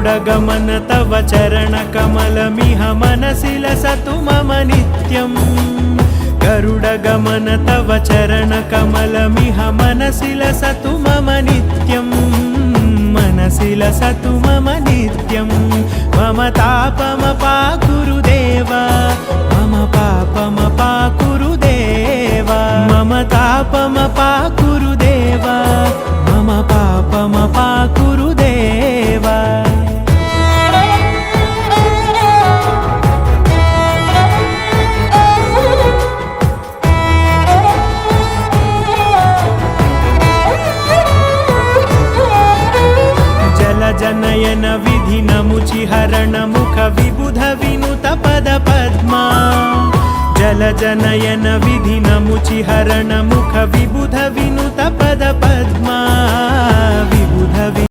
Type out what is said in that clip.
गरुडगमन तव चरणकमलमिह मनसि लसतु मम नित्यम् गरुडगमन तव चरणकमलमिह मनसि लसतु मम नित्यम् मनसि लसतु मम नित्यं मम तापमपाकुरुदेव मम पापमपाकुरुदेव मम तापमपाकुरुदेव मम पापमपाकुरुदेव जनयन विधि नमुचिहरण मुख विबुध विनुत पद पद्मा जल जनयन विधि नमुचिहरण मुख विबुध विनुत पद पद्मा विबुध